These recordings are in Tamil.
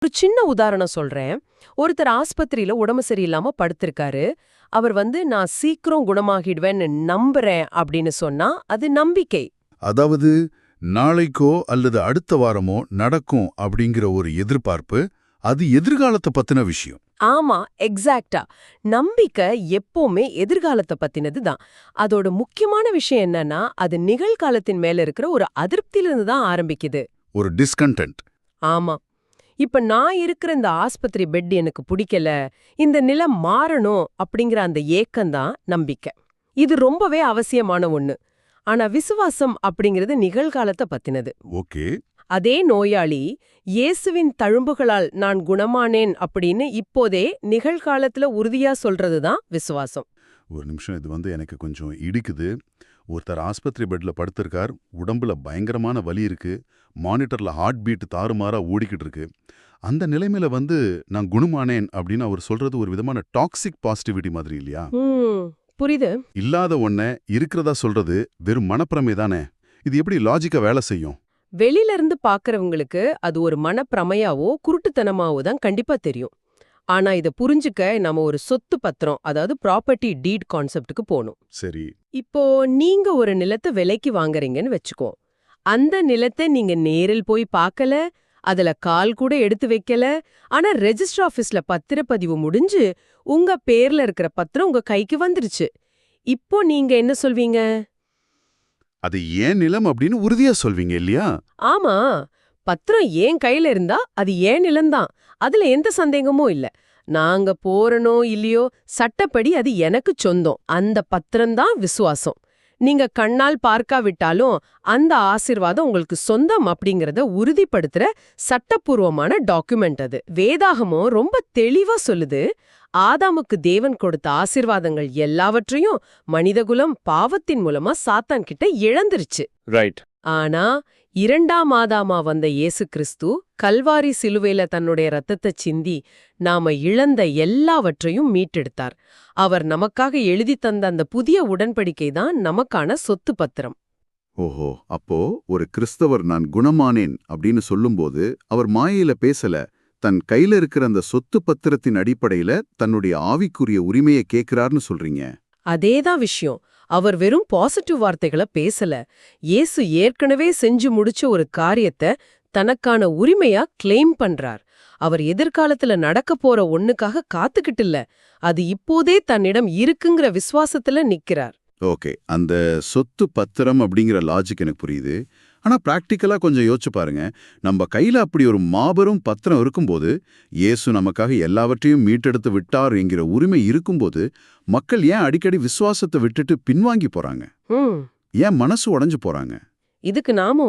ஒரு சின்ன உதாரணம் சொல்றேன். ஒருத்தர் ஆஸ்பத்திரியில உடம்பு சரியில்லாம படுத்திருக்காரு. அவர் நான் சீக்கிரம் குணமாகிடுவேன்னு நம்புறேன் அப்படின்னு சொன்னா அது நம்பிக்கை. அதாவது நாளைக்கோ அல்லது அடுத்த வாரமோ நடக்கும் அப்படிங்கிற ஒரு எதிர்பார்ப்பு, அது எதிர்காலத்தை பத்தின விஷயம். ஆமா, எக்ஸாக்ட்டா. நம்பிக்கை எப்பவுமே எதிர்காலத்த பத்தினது தான். அதோட முக்கியமான விஷயம் என்னன்னா, அது நிகழ்காலத்தின் மேல இருக்கிற ஒரு அதிருப்தியிலிருந்து தான் ஆரம்பிக்குது. ஒரு டிஸ்கண்டென்ட். ஆமா. இப்ப நான் இருக்கிற இந்த ஆஸ்பத்திரி பெட் எனக்கு பிடிக்கல, இந்த நிலை மாறணும் அப்படிங்கிற அந்த ஏக்கம்தான் நம்பிக்கை. இது ரொம்பவே அவசியமான ஒண்ணு. ஆனா விசுவாசம் அப்படிங்கிறது நிகழ்காலத்தை பத்தினது. ஓகே. அதே நோயாளி இயேசுவின் தழும்புகளால் நான் குணமானேன் அப்படின்னு இப்போதே நிகழ்காலத்துல உறுதியா சொல்றதுதான் விசுவாசம். ஒரு நிமிஷம், இது எனக்கு கொஞ்சம் இடிக்குது. ஒருத்தர் ஆஸ்பத்திரி பெட்ல படுத்திருக்கார், உடம்புல பயங்கரமான வலி இருக்கு, மானிட்டர்ல ஹார்ட் பீட் தாறுமாறா ஓடிக்கிட்டு இருக்கு. அந்த நிலைமையில நான் குணமானேன் அப்படின்னு அவர் சொல்றது ஒரு விதமான டாக்ஸிக் பாசிட்டிவிட்டி மாதிரி இல்லையா? புரியுது. இல்லாத ஒன்ன இருக்கிறதா சொல்றது வெறும் மனப்பிரமை தானே. இது எப்படி லாஜிக்கா வேலை செய்யும்? வெளியில இருந்து பாக்குறவங்களுக்கு அது ஒரு மனப்பிரமையாவோ குருட்டுத்தனமாவோ தான் கண்டிப்பா தெரியும். ஆனா இத புரிஞ்சுக்க நம்ம ஒரு சொத்து பத்திரம், அதாவது ப்ராப்பர்ட்டி டீட் கான்செப்டுக்கு போகணும். சரி. இப்போ நீங்க ஒரு நிலத்தை விலைக்கு வாங்குறீங்கன்னு வச்சுக்கோ. அந்த நிலத்தை நீங்க நேரில் போய் பார்க்கல, அதுல கால் கூட எடுத்து வைக்கல. ஆனா ரெஜிஸ்டர் ஆபீஸ்ல பத்திரப்பதிவு முடிஞ்சு உங்க பேர்ல இருக்கிற பத்திரம் உங்க கைக்கு வந்துருச்சு. இப்போ நீங்க என்ன சொல்வீங்க? அது ஏன் நிலம் அப்படின்னு உறுதியா சொல்வீங்க இல்லையா? ஆமா, பத்திரம் ஏன் கையில இருந்தா அது ஏன் நிலம்தான். அதுல எந்த சந்தேகமும் இல்ல. நாங்க போறனோ இல்லையோ, சட்டப்படி அது எனக்கு சொந்தம். அந்த பத்திரம்தான் விசுவாசம். நீங்க கண்ணால் பார்க்காவிட்டாலும் அந்த ஆசீர்வாதம் உங்களுக்கு சொந்தம் அப்படிங்கறத உறுதிப்படுத்துற சட்டப்பூர்வமான டாக்குமெண்ட் அது. வேதாகமோ ரொம்ப தெளிவா சொல்லுது. ஆதாமுக்கு தேவன் கொடுத்த ஆசீர்வாதங்கள் எல்லாவற்றையும் மனிதகுலம் பாவத்தின் மூலமா சாத்தான் கிட்ட இழந்துருச்சு. ரைட். ஆனா இரண்டாம் ஆதாமா வந்த இயேசு கிறிஸ்து கல்வாரி சிலுவையில தன்னுடைய ரத்தத்தை சிந்தி நாம இழந்த எல்லாவற்றையும் மீட்டெடுத்தார். அவர் நமக்காக எழுதி தந்த அந்த புதிய உடன்படிக்கை தான் நமக்கான சொத்து பத்திரம். ஓஹோ, அப்போ ஒரு கிறிஸ்தவர் நான் குணமானேன் அப்படின்னு சொல்லும்போது அவர் மாயையில பேசல, தன் கையில இருக்கிற அந்த சொத்து பத்திரத்தின் அடிப்படையில தன்னுடைய ஆவிக்குரிய உரிமையை கேட்கிறார்னு சொல்றீங்க. அதேதான் விஷயம். அவர் வெறும் பாசிட்டிவ் வார்த்தைகளை பேசல. இயேசு ஏற்கனவே செஞ்சு முடிச்ச ஒரு காரியத்தை தனக்கான உரிமையா கிளைம் பண்றார். அவர் எதிர்காலத்துல நடக்க போற ஒண்ணுக்காக காத்துக்கிட்டு இல்ல, அது இப்போதே தன்னிடம் இருக்குங்கிற விசுவாசத்துல நிக்கிறார். ஓகே, அந்த சொத்து பத்திரம் அப்படிங்கிற லாஜிக் எனக்கு புரியுது. ஆனா பிராக்டிக்கலா கொஞ்சம் யோசிச்சு பாருங்க. நம்ம கையில அப்படி ஒரு மாபெரும் பத்திரம் இருக்கும்போது, இயேசு நமக்காக எல்லாவற்றையும் மீட்டெடுத்து விட்டார் என்கிற உரிமை இருக்கும்போது, மக்கள் ஏன் அடிக்கடி விசுவாசத்தை விட்டுட்டு பின்வாங்கி போறாங்க? ஏன் மனசு உடைஞ்சு போறாங்க? இதுக்கு நாம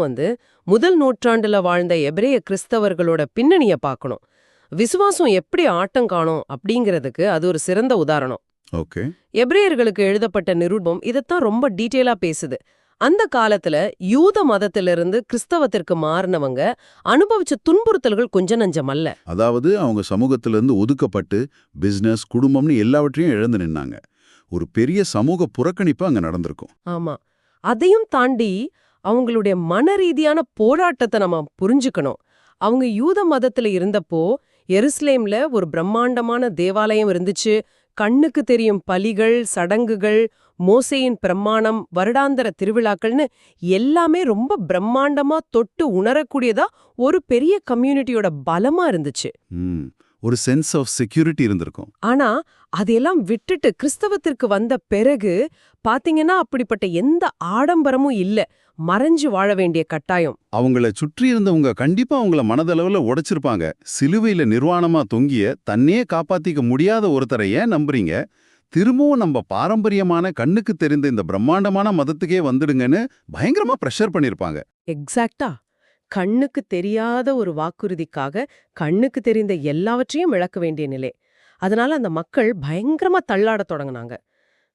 முதல் நூற்றாண்டுல வாழ்ந்த எபிரேய கிறிஸ்தவர்களோட பின்னணிய பார்க்கணும். விசுவாசம் எப்படி ஆட்டம் காணும் அப்படிங்கிறதுக்கு அது ஒரு சிறந்த உதாரணம். ஓகே. எபிரேயர்களுக்கு எழுதப்பட்ட நிருபம் இதைத்தான் ரொம்ப டீட்டெயிலா பேசுது. அந்த காலத்துல யூத மதத்திலிருந்து கிறிஸ்தவத்திற்கு மாறினவங்க அனுபவிச்ச துன்புறுத்தல்கள் கொஞ்ச நஞ்சம் அல்ல. அதாவது அவங்க சமூகத்திலிருந்து ஒதுக்கப்பட்டு பிசினஸ், குடும்பம்னு எல்லாவற்றையும் இழந்து நின்னாங்க. ஒரு பெரிய சமூக புறக்கணிப்பு அங்க நடந்திருக்கும். ஆமா, அதையும் தாண்டி அவங்களுடைய மன ரீதியான போராட்டத்தை நம்ம புரிஞ்சுக்கணும். அவங்க யூத மதத்துல இருந்தப்போ எருசலேம்ல ஒரு பிரம்மாண்டமான தேவாலயம் இருந்துச்சு. கண்ணுக்கு தெரியும் பலிகள், சடங்குகள், மோசேயின் பிரமாணம், வருடாந்தர திருவிழாக்கள்னு எல்லாமே ரொம்ப பிரம்மாண்டமா தொட்டு உணரக்கூடியதா ஒரு பெரிய கம்யூனிட்டியோட பலமா இருந்துச்சு. ஒரு சென்ஸ் ஆஃப் செக்யூரிட்டி இருந்திருக்கும். ஆனா அதையெல்லாம் விட்டுட்டு கிறிஸ்தவத்திற்கு வந்த பிறகு பாத்தீங்கன்னா அப்படிப்பட்ட எந்த ஆடம்பரமும் இல்ல. மறைஞ்சு வாழ வேண்டிய கட்டாயம். அவங்கள சுற்றி இருந்தவங்க கண்டிப்பா அவங்கள மனதளவுல உடைச்சிருப்பாங்க. சிலுவையில நிர்வாணமா தொங்கிய தன்னையே காப்பாத்திக்க முடியாத ஒருத்தரை ஏன் நம்புறீங்க? திரும்பவும் நம்ம பாரம்பரியமான கண்ணுக்கு தெரிந்த இந்த பிரம்மாண்டமான மதத்துக்கே வந்துடுங்கன்னு பயங்கரமா பிரஷர் பண்ணிருப்பாங்க. எக்ஸாக்ட்டா. கண்ணுக்கு தெரியாத ஒரு வாக்குறுதிக்காக கண்ணுக்கு தெரிந்த எல்லாவற்றையும் இழக்க வேண்டிய நிலை. அதனால அந்த மக்கள் பயங்கரமா தள்ளாட தொடங்கினாங்க.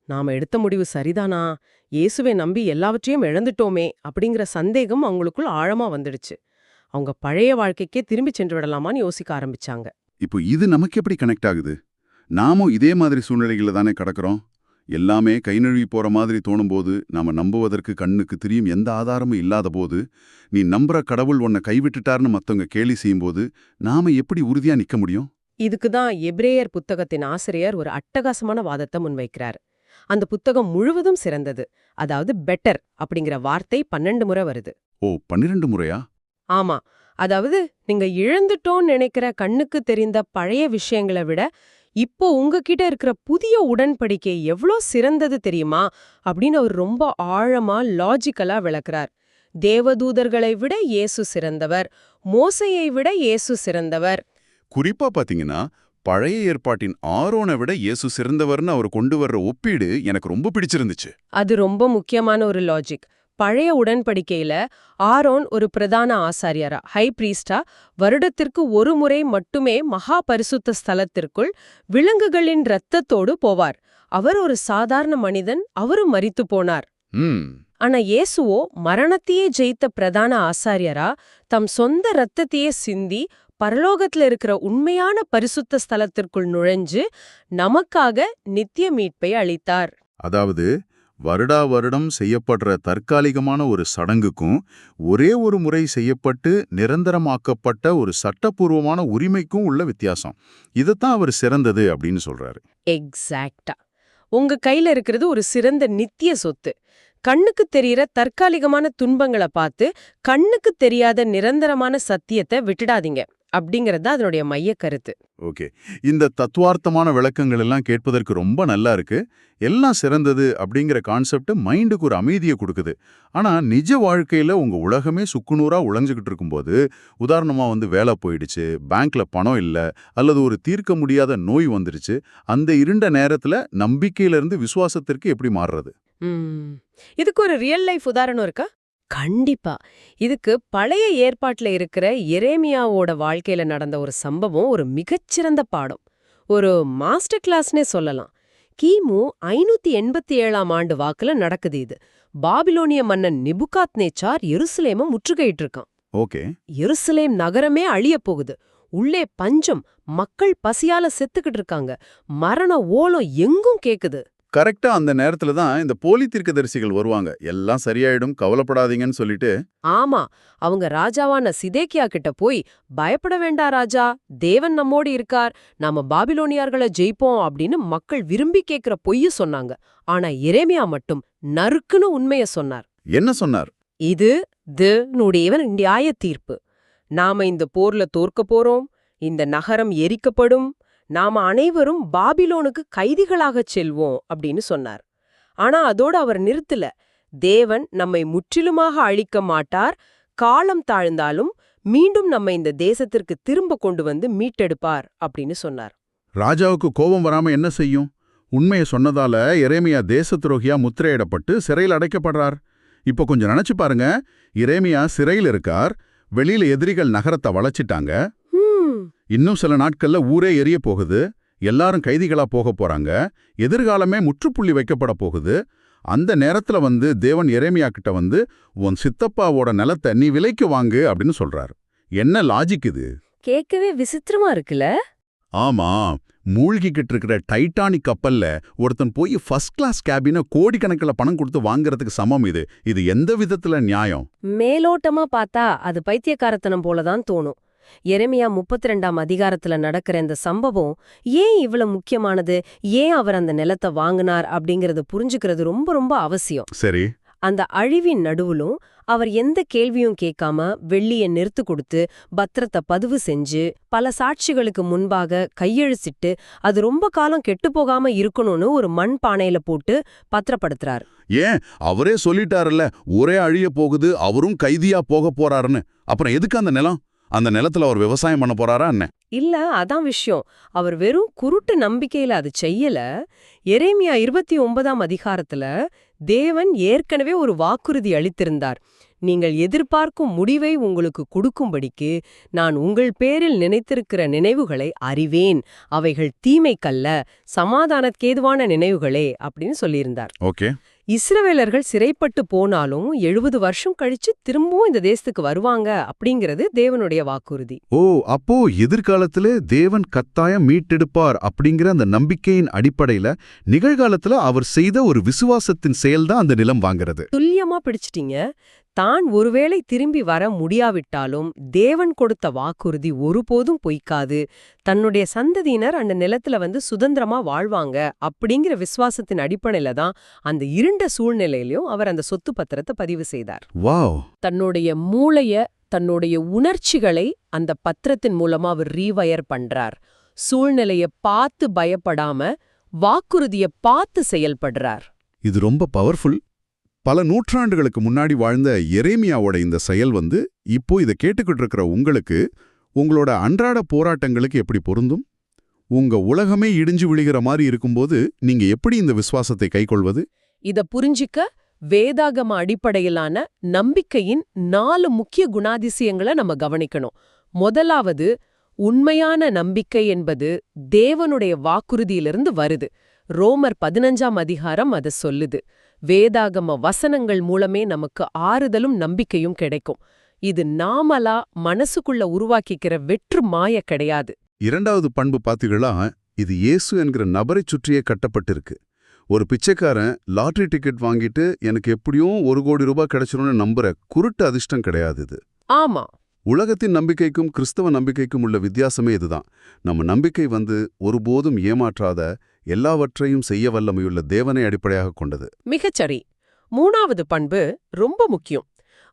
நாம எடுத்த முடிவு சரிதானா, இயேசுவை நம்பி எல்லாவற்றையும் இழந்துட்டோமே அப்படிங்கிற சந்தேகம் அவங்களுக்குள் ஆழமா வந்துடுச்சு. அவங்க பழைய வாழ்க்கைக்கே திரும்பி சென்று விடலாமான்னு யோசிக்க ஆரம்பிச்சாங்க. இப்போ இது நமக்கு எப்படி கனெக்ட் ஆகுது? நாமும் இதே மாதிரி சூழ்நிலைகளை தானே கடக்கிறோம். எல்லாமே கை நழுவி போற மாதிரி தோணும்போது, நாம நம்புவதற்கு கண்ணுக்கு தெரியும் எந்த ஆதாரமும் இல்லாத போது, நீ நம்புற கடவுள் உன்னை கைவிட்டுட்டார்னு மத்தவங்க கேலி செய்யும்போது, நாம எப்படி உறுதியா நிக்க முடியும்? இதுக்கு தான் எபிரேயர் புத்தகத்தின் ஆசிரியர் ஒரு அட்டகாசமான வாதத்தை முன்வைக்கிறார். அந்த புத்தகம் முழுவதும் சிறந்தது. அதாவது பெட்டர் அப்படிங்கிற வார்த்தை 12 முறை வருது. ஓ, 12 முறையா? ஆமா. அதாவது நீங்க இழந்துட்டோன்னு நினைக்கிற கண்ணுக்கு தெரிந்த பழைய விஷயங்களை விட இப்போ உங்ககிட்ட இருக்கிற புதிய உடன்படிக்கை எவ்ளோ சிறந்தது தெரியுமா அப்படின்னு அவர் ரொம்ப ஆழமா லாஜிக்கலா விளக்குறார். தேவதூதர்களை விட இயேசு சிறந்தவர், மோசையை விட இயேசு சிறந்தவர். குறிப்பா பாத்தீங்கன்னா, பழைய ஏற்பாட்டின் ஆரோனை விட இயேசு சிறந்தவர்னு அவர் கொண்டு வர்ற ஒப்பீடு எனக்கு ரொம்ப பிடிச்சிருந்துச்சு. அது ரொம்ப முக்கியமான ஒரு லாஜிக். பழைய உடன்படிக்கையில ஆரோன் ஒரு பிரதான ஆசாரியரா, ஹை பிரீஸ்டா, வருடத்திற்கு ஒரு முறை மட்டுமே மகா பரிசுத்த ஸ்தலத்திற்குள் விலங்குகளின் இரத்தத்தோடு போவார். அவர் ஒரு சாதாரண மனிதன், அவரும் மரித்து போனார். ஆனா இயேசுவோ மரணத்தையே ஜெயித்த பிரதான ஆசாரியரா, தம் சொந்த இரத்தத்தையே சிந்தி பரலோகத்துல இருக்கிற உண்மையான பரிசுத்த ஸ்தலத்திற்குள் நுழைஞ்சு நமக்காக நித்திய மீட்பை அளித்தார். அதாவது வருடா வருடம் செய்யப்படுற தற்காலிகமான ஒரு சடங்குக்கும் ஒரே ஒரு முறை செய்யப்பட்டு நிரந்தரமாக்கப்பட்ட ஒரு சட்டப்பூர்வமான உரிமைக்கும் உள்ள வித்தியாசம். இதைத்தான் அவர் சிறந்தது அப்படின்னு சொல்றாரு. எக்ஸாக்டா. உங்க கையில இருக்கிறது ஒரு சிறந்த நித்திய சொத்து. கண்ணுக்கு தெரியற தற்காலிகமான துன்பங்களை பார்த்து கண்ணுக்கு தெரியாத நிரந்தரமான சத்தியத்தை விட்டுடாதீங்க அப்படிங்கறது அதனுடைய மைய கருத்து. ஓகே, இந்த தத்துவார்த்தமான விளக்கங்கள் எல்லாம் கேட்பதற்கு ரொம்ப நல்லா இருக்கு. எல்லாம் சிறந்தது அப்படிங்கிற கான்செப்ட் மைண்டுக்கு ஒரு அமைதியை கொடுக்குது. ஆனா நிஜ வாழ்க்கையில உங்க உலகமே சுக்குநூறா உழைஞ்சுக்கிட்டு இருக்கும்போது, உதாரணமா வேலை போயிடுச்சு, பேங்க்ல பணம் இல்ல, அல்லது ஒரு தீர்க்க முடியாத நோய் வந்துருச்சு, அந்த இருண்ட நேரத்துல நம்பிக்கையிலிருந்து விசுவாசத்திற்கு எப்படி மாறுறது? இதுக்கு ஒரு ரியல் லைஃப் உதாரணம் இருக்கா? கண்டிப்பா. இதுக்கு பழைய ஏற்பாட்டுல இருக்கிற எரேமியாவோட வாழ்க்கையில நடந்த ஒரு சம்பவம் ஒரு மிகச்சிறந்த பாடம். ஒரு மாஸ்டர் கிளாஸ்னே சொல்லலாம். கிமு 587ஆம் ஆண்டு வாக்குல நடக்குது இது. பாபிலோனிய மன்னன் நிபுகாத்நேச்சார் எருசலேம முற்றுகையிட்டு இருக்கான். ஓகே. எருசலேம் நகரமே அழியப் போகுது. உள்ளே பஞ்சம், மக்கள் பசியால செத்துக்கிட்டு இருக்காங்க. மரண ஓலம் எங்கும் கேக்குது. கரெக்டா அந்த நேரத்துல தான் இந்த போலி தீர்க்கதரிசிகள் வருவாங்க. எல்லாம் சரியாயிடும், கவலைப்படாதீங்கன்னு சொல்லிட்டு. ஆமா, அவங்க ராஜாவான சிதேக்கியா கிட்ட போய், பயப்பட வேண்டா ராஜா, தேவன் நம்மோடு இருக்கார், நாம பாபிலோனியார்களை ஜெயிப்போம் அப்படின்னு மக்கள் விரும்பி கேட்கிற பொய்ய சொன்னாங்க. ஆனா எரேமியா மட்டும் நறுக்குன்னு உண்மைய சொன்னார். என்ன சொன்னார்? இது தேவனுடையவன் நியாய தீர்ப்பு. நாம இந்த போர்ல தோற்க போறோம், இந்த நகரம் எரிக்கப்படும், நாம அனைவரும் பாபிலோனுக்கு கைதிகளாகச் செல்வோம் அப்படின்னு சொன்னார். ஆனா அதோட அவர் நிறுத்தல. தேவன் நம்மை முற்றிலுமாக அழிக்க மாட்டார், காலம் தாழ்ந்தாலும் மீண்டும் நம்ம இந்த தேசத்திற்கு திரும்ப கொண்டு மீட்டெடுப்பார் அப்படின்னு சொன்னார். ராஜாவுக்கு கோபம் வராம என்ன செய்யும்? உண்மையை சொன்னதால எரேமியா தேச துரோகியா முத்திரையிடப்பட்டு சிறையில் அடைக்கப்படுறார். இப்போ கொஞ்சம் நினைச்சு பாருங்க. எரேமியா சிறையில் இருக்கார், வெளியில எதிரிகள் நகரத்தை வளைச்சிட்டாங்க. இன்னும் சில நாட்கள்ல ஊரே எரிய போகுது, எல்லாரும் கைதிகளா போக போறாங்க, எதிர்காலமே முற்றுப்புள்ளி வைக்கப்பட போகுது. அந்த நேரத்துல தேவன் எரேமியா கிட்ட உன் சித்தப்பாவோட நிலத்தை நீ விலைக்கு வாங்கு அப்படின்னு சொல்றாரு. என்ன லாஜிக் இது? கேட்கவே விசித்திரமா இருக்குல்ல? ஆமா, மூழ்கிக்கிட்டு இருக்கிற டைட்டானிக் கப்பல்ல ஒருத்தன் போய் ஃபர்ஸ்ட் கிளாஸ் கேபினை கோடிக்கணக்கில் பணம் கொடுத்து வாங்குறதுக்கு சமம் இது. இது எந்த விதத்துல நியாயம்? மேலோட்டமா பார்த்தா அது பைத்தியக்காரத்தனம் போலதான் தோணும். எரேமியா 32ஆம் அதிகாரத்துல நடக்கிற இந்த சம்பவம் ஏன் இவ்வளவு முக்கியமானது, ஏன் அவர் அந்த நிலத்தை வாங்கினார் அப்படிங்கறது புரிஞ்சுக்கிறது ரொம்ப ரொம்ப அவசியம். சரி. அந்த அழிவின் நடுவுலும் அவர் எந்த கேள்வியும் கேட்காம வெள்ளிய நிறுத்து கொடுத்து பத்திரத்தை பதிவு செஞ்சு பல சாட்சிகளுக்கு முன்பாக கையெழுத்திட்டு அது ரொம்ப காலம் கெட்டு போகாம இருக்கணும்னு ஒரு மண் பானையில போட்டு பத்திரப்படுத்துறார். ஏன், அவரே சொல்லிட்டாருல்ல, ஒரே அழிய போகுது, அவரும் கைதியா போக போறாருன்னு. அப்புறம் எதுக்கு அந்த நிலம்? அந்த நிலத்துல அவர் விவசாயம் பண்ண போறாரா என்ன? இல்ல, அதான் விஷயம். அவர் வெறும் குருட்டு நம்பிக்கையில அது செய்யல. எரேமியா 29ஆம் அதிகாரத்துல தேவன் ஏற்கனவே ஒரு வாக்குறுதி அளித்திருந்தார். நீங்கள் எதிர்பார்க்கும் முடிவை உங்களுக்கு கொடுக்கும்படிக்கு நான் உங்கள் பேரில் நினைத்திருக்கிற நினைவுகளை அறிவேன், அவைகள் தீமைக்கல்ல, சமாதானக்கேதுவான நினைவுகளே அப்படின்னு சொல்லியிருந்தார். ஓகே. இஸ்ரவேலர்கள் சிறைப்பட்டு போனாலும் 70 வருஷம் கழிச்சு திரும்பவும் இந்த தேசத்துக்கு வருவாங்க அப்படிங்கிறது தேவனுடைய வாக்குறுதி. ஓ, அப்போ எதிர்காலத்துல தேவன் கத்தாயம் மீட்டெடுப்பார் அப்படிங்கிற அந்த நம்பிக்கையின் அடிப்படையில நிகழ்காலத்துல அவர் செய்த ஒரு விசுவாசத்தின் செயல்தான் அந்த நிலம் வாங்குறது. துல்லியமா பிடிச்சிட்டீங்க. தான் ஒருவேளை திரும்பி வர முடியாவிட்டாலும் தேவன் கொடுத்த வாக்குறுதி ஒருபோதும் பொய்க்காது. தன்னுடைய சந்ததியினர் அந்த நிலத்துல வந்து சுதந்திரமா வாழ்வாங்க அப்படிங்கிற விசுவாசத்தின் அடிப்படையில தான் அந்த இருண்ட சூழ்நிலையிலும் அவர் அந்த சொத்து பத்திரத்தை பதிவு செய்தார். வாவ்! தன்னுடைய மூளைய, தன்னுடைய உணர்ச்சிகளை அந்த பத்திரத்தின் மூலமா அவர் ரீவயர் பண்றார். சூழ்நிலைய பார்த்து பயப்படாம வாக்குறுதிய பார்த்து செயல்படுறார். இது ரொம்ப பவர்ஃபுல். பல நூற்றாண்டுகளுக்கு முன்னாடி வாழ்ந்த எரேமியாவோட இந்த செயல் வந்து இப்போ இதை கேட்டுக்கிட்டு இருக்கிற உங்களுக்கு, உங்களோட அன்றாட போராட்டங்களுக்கு எப்படி பொருந்தும்? உங்க உலகமே இடிஞ்சு விழுகிற மாதிரி இருக்கும்போது நீங்க எப்படி இந்த விசுவாசத்தை கைக்கொள்வது? இத புரிஞ்சிக்க வேதாகம அடிப்படையிலான நம்பிக்கையின் 4 முக்கிய குணாதிசயங்களை நம்ம கவனிக்கணும். முதலாவது, உண்மையான நம்பிக்கை என்பது தேவனுடைய வாக்குறுதியிலிருந்து வருது. ரோமர் 15ஆம் அதிகாரம் அத சொல்லுது. வேதாகம வசனங்கள் மூலமே நமக்கு ஆறுதலும் நம்பிக்கையும் கிடைக்கும். இது நாமலா மனசுக்குள்ள உருவாக்கிக்கிற வெற்று மாய கிடையாது. இரண்டாவது பண்பு பாத்தீங்களா, இது இயேசு என்கிற நபரை சுற்றியே கட்டப்பட்டிருக்கு. ஒரு பிச்சைக்காரன் லாட்டரி டிக்கெட் வாங்கிட்டு எனக்கு எப்படியும் 1 கோடி ரூபாய் கிடைச்சிரும்னு நம்புற குருட்டு அதிர்ஷ்டம் கிடையாது இது. ஆமா, உலகத்தின் நம்பிக்கைக்கும் கிறிஸ்தவ நம்பிக்கைக்கும் உள்ள வித்தியாசமே இதுதான். நம்ம நம்பிக்கை வந்து ஒருபோதும் ஏமாற்றாத, எல்லாவற்றையும் செய்ய வல்லமையுள்ள தேவனை அடிப்படையாக கொண்டது. மிகச்சரி. 3வது பண்பு ரொம்ப முக்கியம்.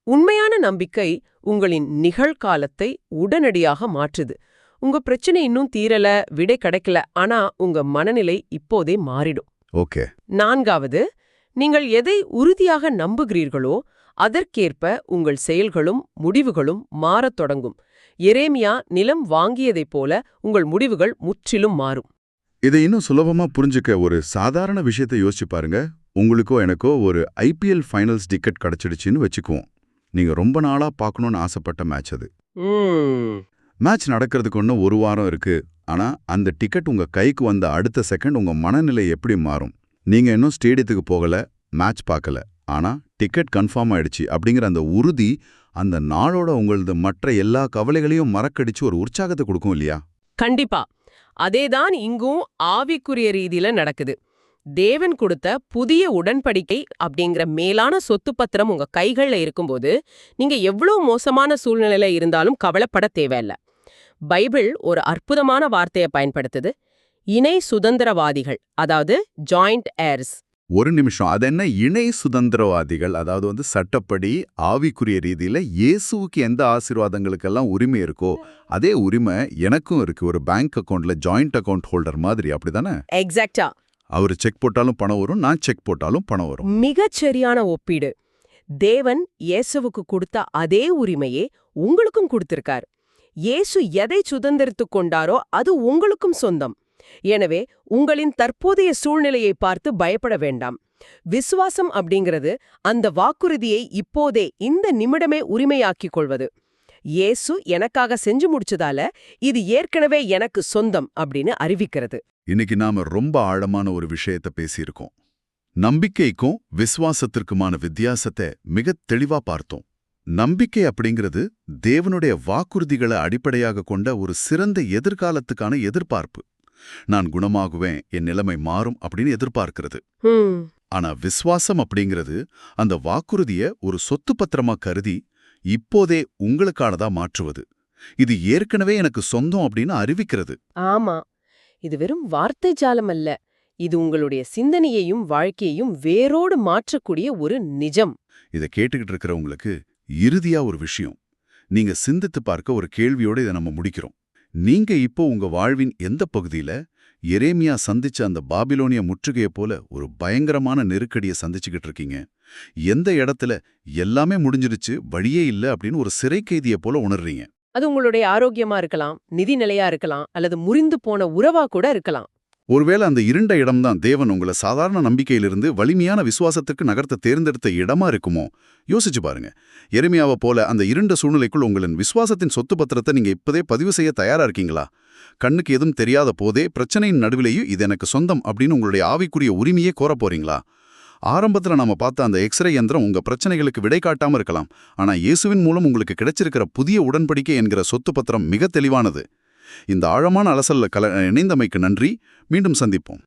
உண்மையான நம்பிக்கை உங்களின் நிகழ்காலத்தை உடனடியாக மாற்றுது. உங்க பிரச்சனை இன்னும் தீரல, விடை கிடைக்கல, ஆனா உங்க மனநிலை இப்போதே மாறிடும். ஓகே. 4வது, நீங்கள் எதை உறுதியாக நம்புகிறீர்களோ அதற்கேற்ப உங்கள் செயல்களும் முடிவுகளும் மாறத் தொடங்கும். எரேமியா நிலம் வாங்கியதைப் போல உங்கள் முடிவுகள் முற்றிலும் மாறும். இதை இன்னும் சுலபமா புரிஞ்சுக்க ஒரு சாதாரண விஷயத்தை யோசிச்சு பாருங்க. உங்களுக்கோ எனக்கோ ஒரு IPL ஃபைனல்ஸ் டிக்கெட் கிடைச்சிடுச்சுன்னு வச்சுக்குவோம். நீங்க ரொம்ப நாளா பார்க்கணும்னு ஆசைப்பட்ட மேட்ச் அது. மேட்ச் நடக்கிறதுக்கு இன்னும் 1 வாரம் இருக்கு. ஆனா அந்த டிக்கெட் உங்க கைக்கு வந்த அடுத்த செகண்ட் உங்க மனநிலை எப்படி மாறும்? நீங்க இன்னும் ஸ்டேடியத்துக்கு போகல, மேட்ச் பார்க்கல, ஆனா டிக்கெட் கன்ஃபார்ம் ஆயிடுச்சு அப்படிங்கிற அந்த உறுதி அந்த நாளோட உங்களது மற்ற எல்லா கவலைகளையும் மறக்கடிச்சு ஒரு உற்சாகத்தை கொடுக்கும் இல்லையா? கண்டிப்பா. அதேதான் இங்கும் ஆவிக்குரிய ரீதியில நடக்குது. தேவன் கொடுத்த புதிய உடன்படிக்கை அப்படிங்கிற மேலான சொத்து பத்திரம் உங்க கைகள்ல இருக்கும்போது நீங்க எவ்வளவு மோசமான சூழ்நிலையில இருந்தாலும் கவலைப்பட தேவையில்ல. பைபிள் ஒரு அற்புதமான வார்த்தையை பயன்படுத்துது. இணை சுதந்திரவாதிகள், அதாவது ஜாயிண்ட் ஏர்ஸ். ஒரு நிமிஷம், அது என்ன இணை சுதந்திரவாதிகள்? அதாவது வந்து சட்டப்படி ஆவிக்குரிய ரீதியில இயேசுவுக்கு எந்த ஆசீர்வாதங்களுக்கெல்லாம் உரிமை இருக்கோ அதே உரிமை எனக்கும் இருக்கு. ஒரு பேங்க் அக்கவுண்ட்ல ஜாயிண்ட் அக்கவுண்ட் ஹோல்டர் மாதிரி, அப்படிதானே? எக்ஸாக்டா. அவர் செக் போட்டாலும் பணம் வரும், நான் செக் போட்டாலும் பணம் வரும். மிகச்சரியான ஒப்பீடு. தேவன் இயேசுவுக்கு கொடுத்த அதே உரிமையே உங்களுக்கும் கொடுத்திருக்கார். இயேசு எதை சுதந்திரித்துக் கொண்டாரோ அது உங்களுக்கும் சொந்தம். எனவே உங்களின் தற்போதைய சூழ்நிலையை பார்த்து பயப்பட வேண்டாம். விசுவாசம் அப்படிங்கிறது அந்த வாக்குறுதியை இப்போதே இந்த நிமிடமே உரிமையாக்கிக் கொள்வது. இயேசு எனக்காக செஞ்சு முடிச்சதால இது ஏற்கனவே எனக்கு சொந்தம் அப்படின்னு அறிவிக்கிறது. இன்னைக்கு நாம ரொம்ப ஆழமான ஒரு விஷயத்தை பேசியிருக்கோம். நம்பிக்கைக்கும் விசுவாசத்திற்குமான வித்தியாசத்தை மிக தெளிவா பார்த்தோம். நம்பிக்கை அப்படிங்கிறது தேவனுடைய வாக்குறுதிகளை அடிப்படையாக கொண்ட ஒரு சிறந்த எதிர்காலத்துக்கான எதிர்பார்ப்பு. நான் குணமாகுவேன், என் நிலைமை மாறும் அப்படின்னு எதிர்பார்க்கிறது. ஆனா விசுவாசம் அப்படிங்கிறது அந்த வாக்குறுதிய ஒரு சொத்து பத்திரமா கருதி இப்போதே உங்களுக்கானதா மாற்றுவது. இது ஏற்கனவே எனக்கு சொந்தம் அப்படின்னு அறிவிக்கிறது. ஆமா, இது வெறும் வார்த்தை ஜாலம் அல்ல. இது உங்களுடைய சிந்தனையையும் வாழ்க்கையையும் வேரோடு மாற்றக்கூடிய ஒரு நிஜம். இதை கேட்டுக்கிட்டு இருக்கிறவங்களுக்கு இறுதியா ஒரு விஷயம், நீங்க சிந்தித்து பார்க்க ஒரு கேள்வியோட இதை நம்ம முடிக்கிறோம். நீங்க இப்போ உங்க வாழ்வின் எந்த பகுதியில எரேமியா சந்திச்ச அந்த பாபிலோனிய முற்றுகையை போல ஒரு பயங்கரமான நெருக்கடியை சந்திச்சுக்கிட்டு இருக்கீங்க? எந்த இடத்துல எல்லாமே முடிஞ்சிருச்சு, வழியே இல்ல அப்படின்னு ஒரு சிறை கைதியை போல உணர்றீங்க? அது உங்களுடைய ஆரோக்கியமா இருக்கலாம், நிதி நிலையா இருக்கலாம், அல்லது முறிந்து போன உறவா கூட இருக்கலாம். ஒருவேளை அந்த இருண்ட இடம்தான் தேவன் உங்களை சாதாரண நம்பிக்கையிலிருந்து வலிமையான விசுவாசத்துக்கு நகர்த்த தேர்ந்தெடுத்த இடமா இருக்குமோ? யோசிச்சு பாருங்க. எரேமியாவை போல அந்த இருண்ட சூழ்நிலைக்குள் உங்களின் விசுவாசத்தின் சொத்து பத்திரத்தை நீங்க இப்பதே பதிவு செய்ய தயாரா இருக்கீங்களா? கண்ணுக்கு எதுவும் தெரியாத போதே பிரச்சனையின் நடுவிலேயும் இது எனக்கு சொந்தம் அப்படின்னு உங்களுடைய ஆவிக்குரிய உரிமையே கோர போறீங்களா? ஆரம்பத்துல நாம பார்த்த அந்த எக்ஸ்ரே யந்திரம் உங்க பிரச்சனைகளுக்கு விடை காட்டாம இருக்கலாம். ஆனா இயேசுவின் மூலம் உங்களுக்கு கிடைச்சிருக்கிற புதிய உடன்படிக்கை என்கிற சொத்து பத்திரம் மிக தெளிவானது. இந்த ஆழமான அலசல்ல இணைந்தமைக்கு நன்றி. மீண்டும் சந்திப்போம்.